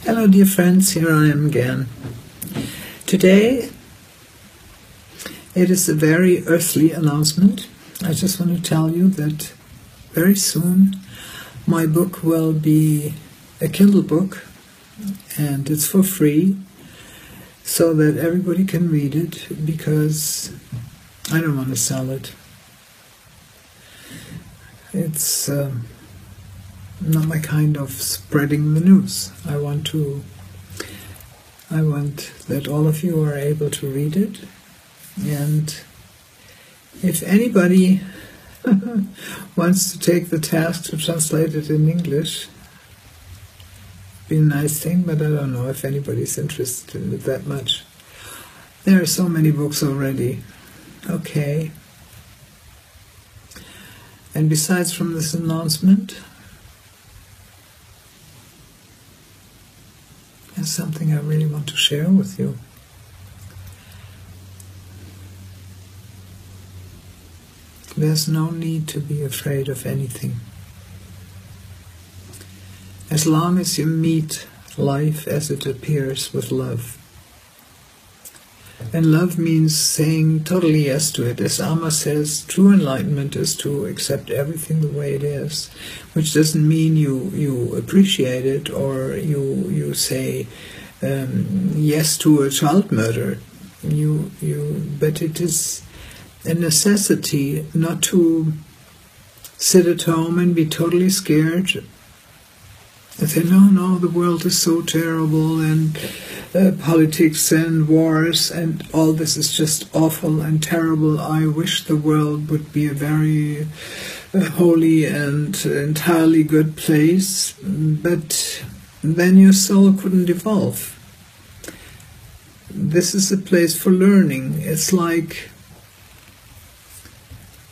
Hello dear friends, here I am again. Today it is a very earthly announcement. I just want to tell you that very soon my book will be a Kindle book, and it's for free so that everybody can read it, because I don't want to sell it. It's not my kind of spreading the news. I want that all of you are able to read it, and if anybody wants to take the task to translate it in English, be a nice thing, but I don't know if anybody's interested in it that much. There are so many books already. Okay. And besides from this announcement, there's something I really want to share with you. There's no need to be afraid of anything. As long as you meet life as it appears with love. And love means saying totally yes to it. As Amma says, true enlightenment is to accept everything the way it is, which doesn't mean you appreciate it or you say yes to a child murder. But it is a necessity not to sit at home and be totally scared and say, no, the world is so terrible, and politics and wars and all this is just awful and terrible. I wish the world would be a very holy and entirely good place, but then your soul couldn't evolve. This is a place for learning. It's like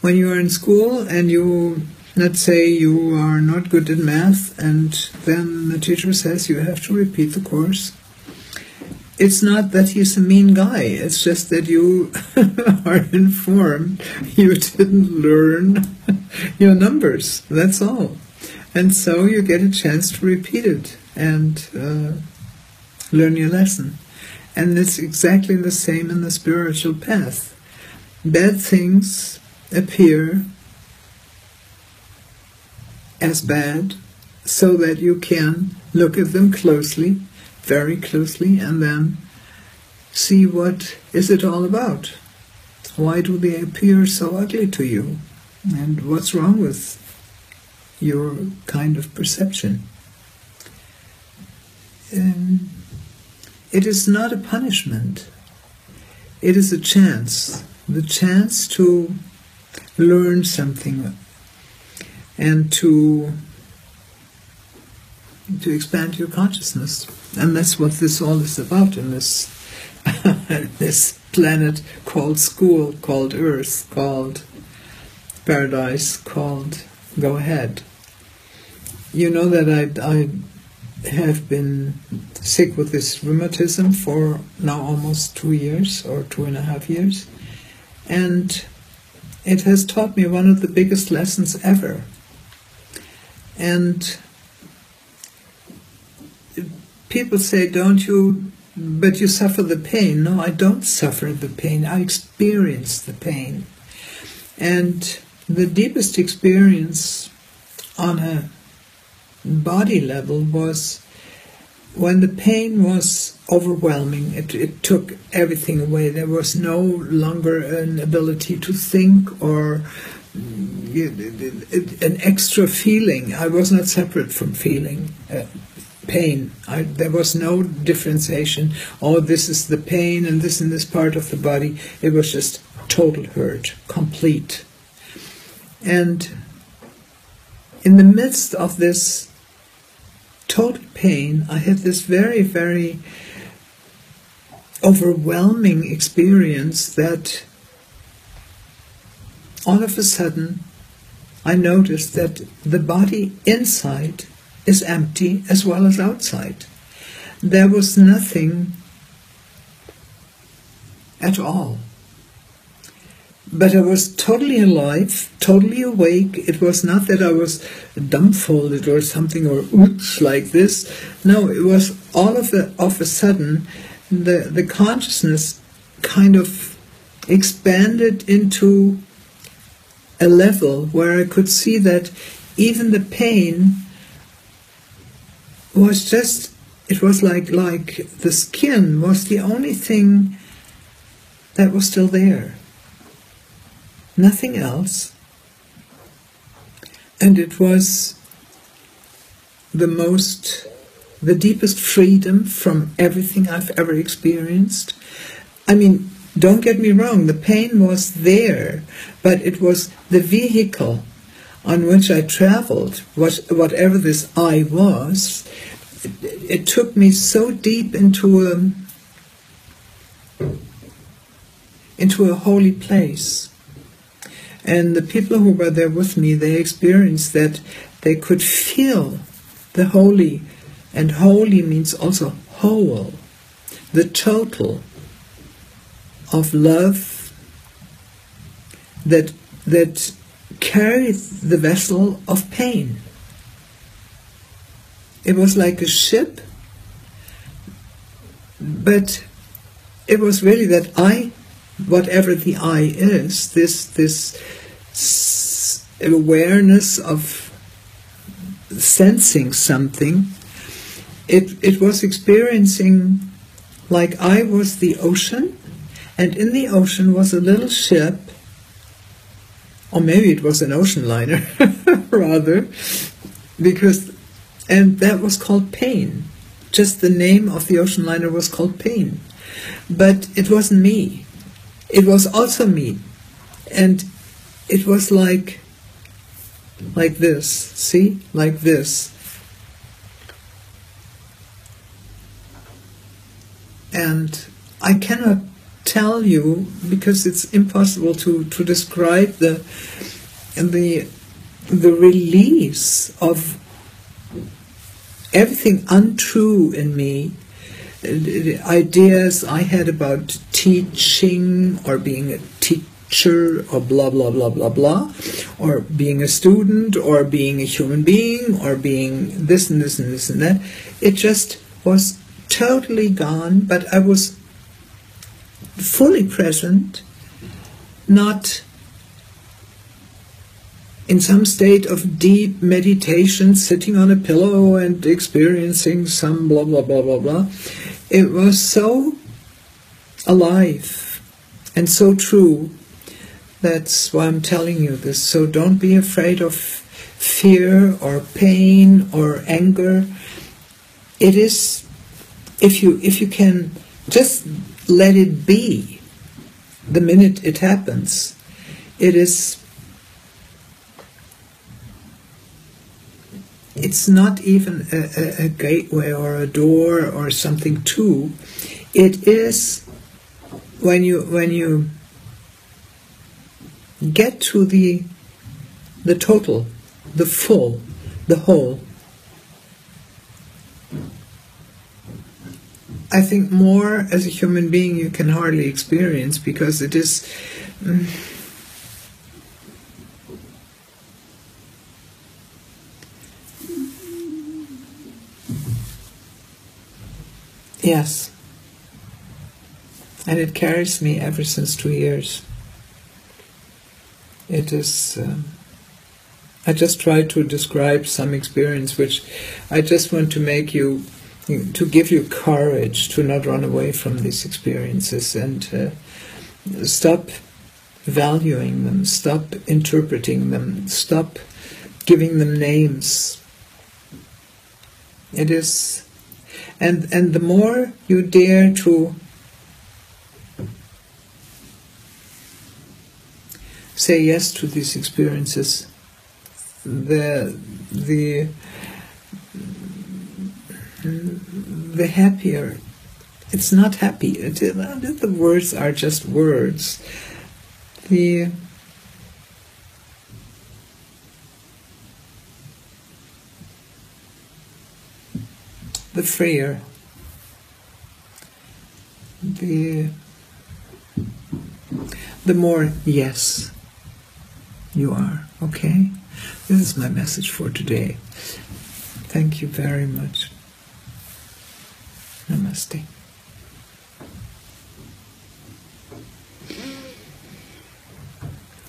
when you are in school and let's say you are not good at math, and then the teacher says you have to repeat the course. It's not that he's a mean guy, it's just that you are informed you didn't learn your numbers, that's all. And so you get a chance to repeat it and learn your lesson. And it's exactly the same in the spiritual path. Bad things appear as bad so that you can look at them closely, very closely, and then see what is it all about. Why do they appear so ugly to you? And what's wrong with your kind of perception? It is not a punishment. It is a chance. The chance to learn something and to expand your consciousness. And that's what this all is about in this this planet called school, called Earth, called paradise, called go ahead. You know that I have been sick with this rheumatism for now almost 2 years or 2.5 years, and it has taught me one of the biggest lessons ever. And people say, but you suffer the pain. No, I don't suffer the pain. I experience the pain. And the deepest experience on a body level was when the pain was overwhelming. It took everything away. There was no longer an ability to think or an extra feeling. I was not separate from feeling pain. There was no differentiation. Oh, this is the pain and this part of the body. It was just total hurt, complete. And in the midst of this total pain, I had this very, very overwhelming experience that all of a sudden I noticed that the body inside is empty as well as outside. There was nothing at all. but I was totally alive, totally awake. It was not that I was dumbfolded or something, or oops, like this. No, it was all of a sudden, the consciousness kind of expanded into a level where I could see that even the pain was just, it was like the skin was the only thing that was still there. Nothing else. And it was the deepest freedom from everything I've ever experienced. I mean, don't get me wrong, the pain was there, but it was the vehicle on which I traveled, whatever this I was. It took me so deep into a holy place. And the people who were there with me, they experienced that they could feel the holy, and holy means also whole, the total of love that carried the vessel of pain. It was like a ship, but it was really that I, whatever the I is, this awareness of sensing something, it was experiencing like I was the ocean, and in the ocean was a little ship, or maybe it was an ocean liner, rather, and that was called pain. Just the name of the ocean liner was called pain. But it wasn't me. It was also me. And it was like this, see? Like this. And I cannot tell you, because it's impossible to describe the release of everything untrue in me, the ideas I had about teaching or being a teacher or blah, blah, blah, blah, blah, or being a student or being a human being or being this and this and this and that. It just was totally gone, but I was fully present, not in some state of deep meditation, sitting on a pillow and experiencing some blah, blah, blah, blah, blah. It was so alive and so true. That's why I'm telling you this. So don't be afraid of fear or pain or anger. It is, if you can just let it be the minute it happens, it's not even a gateway or a door or something to. It is when you get to the total, the full, the whole. I think more as a human being you can hardly experience, because it is yes, and it carries me ever since 2 years. It is I just try to describe some experience which I just want to to give you courage to not run away from these experiences, and stop valuing them, stop interpreting them, stop giving them names. It is, and the more you dare to say yes to these experiences, the happier. It's not happy. The words are just words. The freer. the more yes you are. Okay? This is my message for today. Thank you very much. Namaste.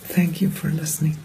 Thank you for listening.